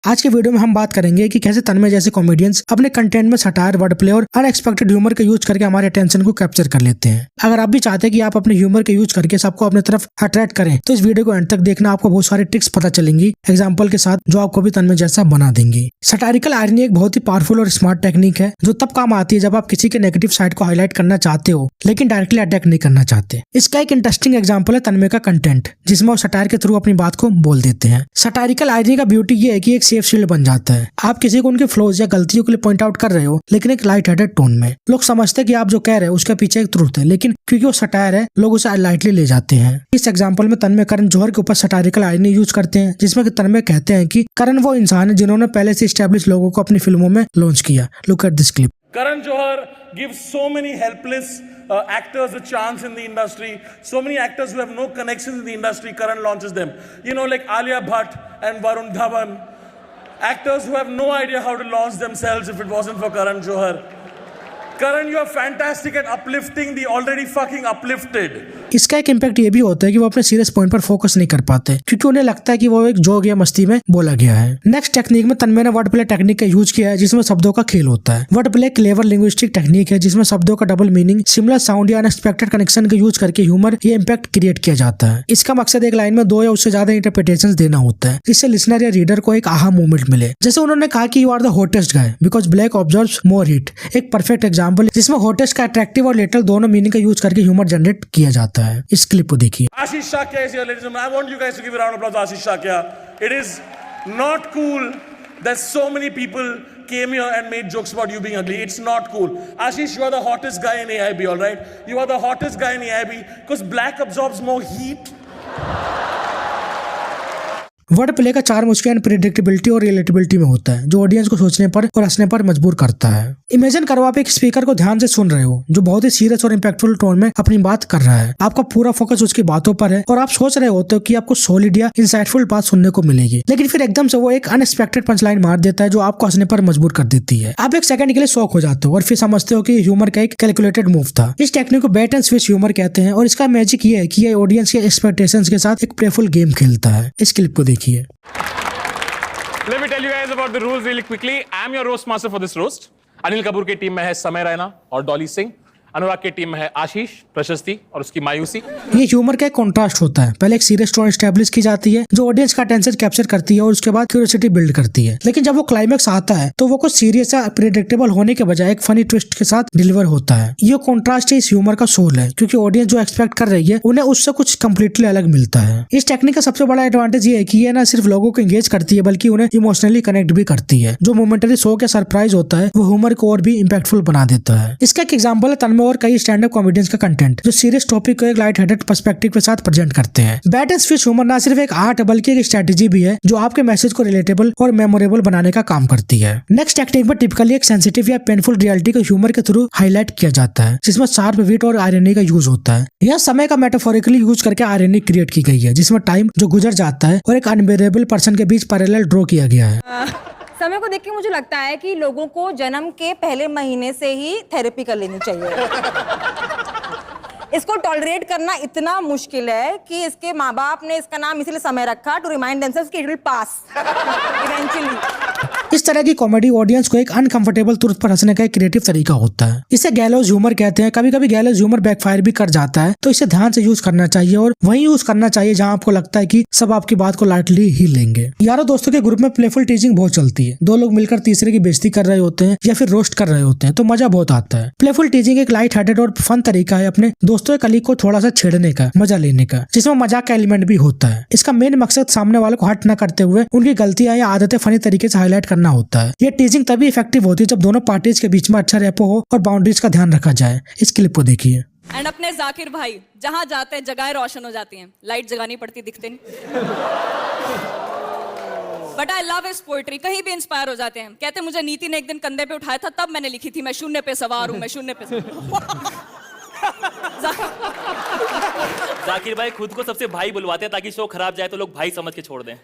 आज के वीडियो में हम बात करेंगे कि कैसे तन्मय जैसे कॉमेडियंस अपने कंटेंट में सटायर, वर्ड प्ले और अनएक्सपेक्टेड ह्यूमर का यूज करके हमारे अटेंशन को कैप्चर कर लेते हैं। अगर आप भी चाहते हैं कि आप अपने ह्यूमर का यूज करके सबको अपनी तरफ अट्रैक्ट करें तो इस वीडियो को एंड तक देखना, आपको बहुत सारी ट्रिक्स पता चलेंगी एग्जाम्पल के साथ जो आपको भी तन्मय जैसा बना देंगी। सटायरिकल आयरनी एक बहुत ही पावरफुल और स्मार्ट टेक्निक है जो तब काम आती है जब आप किसी के नेगेटिव साइड को हाईलाइट करना चाहते हो लेकिन डायरेक्टली अटैक नहीं करना चाहते। इसका एक इंटरेस्टिंग एग्जाम्पल है तन्मय का कंटेंट जिसमें वो सटायर के थ्रू अपनी बात को बोल देते हैं। सटायरिकल आयरनी का ब्यूटी ये है कि एक सेफ शील्ड बन जाता है। आप किसी को उनके फ्लॉज या गलतियों के लिए पॉइंट आउट कर रहे हो लेकिन एक लाइट हार्टेड टोन में। लोग समझते हैं कि आप जो कह रहे हो उसके पीछे एक ट्रुथ है, लेकिन क्योंकि वो सटायर है लोग उसे लाइटली ले जाते हैं। इस एग्जांपल में तन्मय करण जौहर के ऊपर सटायरिकल आयरनी यूज करते हैं जिसमें तन्मय कहते हैं कि करण वो इंसान है जिन्होंने पहले से एस्टैब्लिश लोगों को अपनी फिल्मों में लॉन्च किया। Look at this clip. Karan Johar gives so many helpless actors a chance in the industry. So many actors who have no connections in the industry, Karan launches them. You know, like Alia Bhatt and Varun Dhawan. Actors who have no idea how to launch themselves if it wasn't for Karan Johar. Karan, you are fantastic at uplifting the already fucking uplifted. इसका एक impact ये भी होता है कि वो अपने serious point पर फोकस नहीं कर पाते क्योंकि उन्हें लगता है कि वो एक जोक या मस्ती में बोला गया है। नेक्स्ट टेक्निक में तन्मय ने वर्ड प्ले टेक्निक का यूज किया है जिसमें शब्दों का खेल होता है। Word play clever linguistic technique है जिसमें शब्दों का डबल मीनिंग, सिमिलर साउंड या अनएक्सपेक्टेड कनेक्शन का यूज करके ह्यूमर या इम्पैक्ट क्रिएट किया जाता है। इसका मकसद एक लाइन में दो या उससे ज्यादा इंटरप्रिटेशंस देना होता है जिससे लिसनर या रीडर को एक आहा मोमेंट मिले। जैसे उन्होंने कहा कि you are the hottest guy because black observes more heat, एक परफेक्ट एग्जाम्पल जिसमें हॉटेस्ट का अट्रैक्टिव और लिटिल दोनों मीनिंग का यूज करके ह्यूमर जनरेट किया जाता है। इस क्लिप को देखिए। Ashish Shakya is here, ladies and gentlemen. I want you guys to give a round of applause to Ashish Shakya. It is not cool that so many people came here and made jokes about you being ugly. It's not cool. Ashish, you are the hottest guy in AIB, all right? You are the hottest guy in AIB because black absorbs more heat. Word play का charm उसके unpredictability और relatability में होता है जो audience को सोचने पर और हंसने पर मजबूर करता है। इमेजिन करो आप एक स्पीकर को ध्यान से सुन रहे हो जो बहुत ही सीरियस और इम्पैक्टफुल टोन में अपनी बात कर रहा है। आपका पूरा फोकस उसकी बातों पर है और आप सोच रहे होते हो कि आपको सॉलिड या इंसाइटफुल बात सुनने को मिलेगी, लेकिन फिर एकदम से वो एक अनएक्सपेक्टेड पंचलाइन मार देता है जो आपको हंसने पर मजबूर कर देती है। आप एक सेकंड के लिए शॉक हो जाते हो और फिर समझते हो कि ह्यूमर का एक कैलकुलेटेड मूव था। इस टेक्निक को बैट एंड स्विच ह्यूमर कहते हैं और इसका मैजिक ये है कि ये ऑडियंस के एक्सपेक्टेशंस के साथ एक प्लेफुल गेम खेलता है। इस क्लिप को देखिए। Let me tell you guys about the rules really quickly. I am your roast master for this roast. Anil Kapoor की टीम में है समय रैना और डॉली सिंह। अनुराग की टीम में है आशीष, प्रशस्ति और उसकी मायूसी। ये ह्यूमर का एक कॉन्ट्रास्ट होता है। पहले एक सीरियस टोन एस्टैब्लिश की जाती है जो ऑडियंस का अटेंशन कैप्चर करती है और उसके बाद क्यूरियोसिटी बिल्ड करती है, लेकिन जब वो क्लाइमेक्स आता है तो वो कुछ सीरियस या प्रेडिक्टेबल होने के बजाय एक फनी ट्विस्ट के साथ डिलीवर होता है। ये कॉन्ट्रास्ट इस ह्यूमर का सोल है क्योंकि ऑडियंस जो एक्सपेक्ट कर रही है उन्हें उससे कुछ कम्प्लीटली अलग मिलता है। इस टेक्निक का सबसे बड़ा एडवांटेज ये है कि ये न सिर्फ लोगों को एंगेज करती है बल्कि उन्हें इमोशनली कनेक्ट भी करती है। जो मोमेंटरी शो का सरप्राइज होता है वो ह्यूमर को और भी इम्पैक्टफुल बना देता है। इसका एक एग्जाम्पल है तन्मय और कई स्टैंड अप कॉमेडियंस का कंटेंट जो सीरियस टॉपिक को एक लाइट हार्टेड पर्सपेक्टिव के साथ प्रेजेंट करते हैं। बैट एंड स्विच ह्यूमर ना सिर्फ एक आर्ट बल्कि एक स्ट्रेटेजी भी है जो आपके मैसेज को रिलेटेबल और मेमोरेबल बनाने का काम करती है। नेक्स्ट टेक्निक में टिपिकली एक सेंसिटिव या पेनफुल रियलिटी को ह्यूमर के थ्रू हाईलाइट किया जाता है जिसमें शार्प विट और आयरनी का यूज होता है। यह समय का मेटाफोरिकली यूज करके आयरनी क्रिएट की गई है जिसमें टाइम जो गुजर जाता है और एक अनबेरेबल पर्सन के बीच पैरेलल ड्रॉ किया गया है। समय को देख के मुझे लगता है कि लोगों को जन्म के पहले महीने से ही थेरेपी कर लेनी चाहिए। इसको टॉलरेट करना इतना मुश्किल है कि इसके माँ बाप ने इसका नाम इसलिए समय रखा टू रिमाइंड देमसेल्व्स कि इट विल पास इवेंचुअली। इस तरह की कॉमेडी ऑडियंस को एक अनकंफर्टेबल ट्रुथ पर हंसने का एक क्रिएटिव तरीका होता है। इसे गैलोज ह्यूमर कहते हैं। कभी कभी गैलोज ह्यूमर बैकफायर भी कर जाता है तो इसे ध्यान से यूज करना चाहिए और वही यूज करना चाहिए जहां आपको लगता है कि सब आपकी बात को लाइटली ही लेंगे। यारों दोस्तों के ग्रुप में प्लेफुल टीचिंग बहुत चलती है। दो लोग मिलकर तीसरे की बेइज्जती कर रहे होते हैं या फिर रोस्ट कर रहे होते हैं तो मजा बहुत आता है। प्लेफुल टीचिंग एक लाइट हार्टेड और फन तरीका है अपने दोस्तों या कलीग को थोड़ा सा छेड़ने का, मजा लेने का, जिसमें मजाक का एलिमेंट भी होता है। इसका मेन मकसद सामने वाले को हर्ट न करते हुए उनकी गलतियां या आदतें फनी तरीके से हाईलाइट करना होता है। ये टीचिंग तभी इफेक्टिव होती है जब दोनों पार्टीज के बीच में अच्छा रेपो हो और बाउंड्रीज का ध्यान रखा जाए। इस क्लिप को देखिए। एंड अपने जाकिर भाई जहाँ जाते हैं जगहें रोशन हो जाती हैं, लाइट जगानी पड़ती, दिखते नहीं। But I love his poetry, कहीं भी इंस्पायर हो जाते हैं। कहते मुझे नीति ने एक दिन कंधे पे उठाया था तब मैंने लिखी थी मैं शून्य पे सवार हूँ, मैं शून्य पे जाकिर भाई खुद को सबसे भाई बुलवाते हैं ताकि शो खराब जाए तो लोग भाई समझ के छोड़ दें।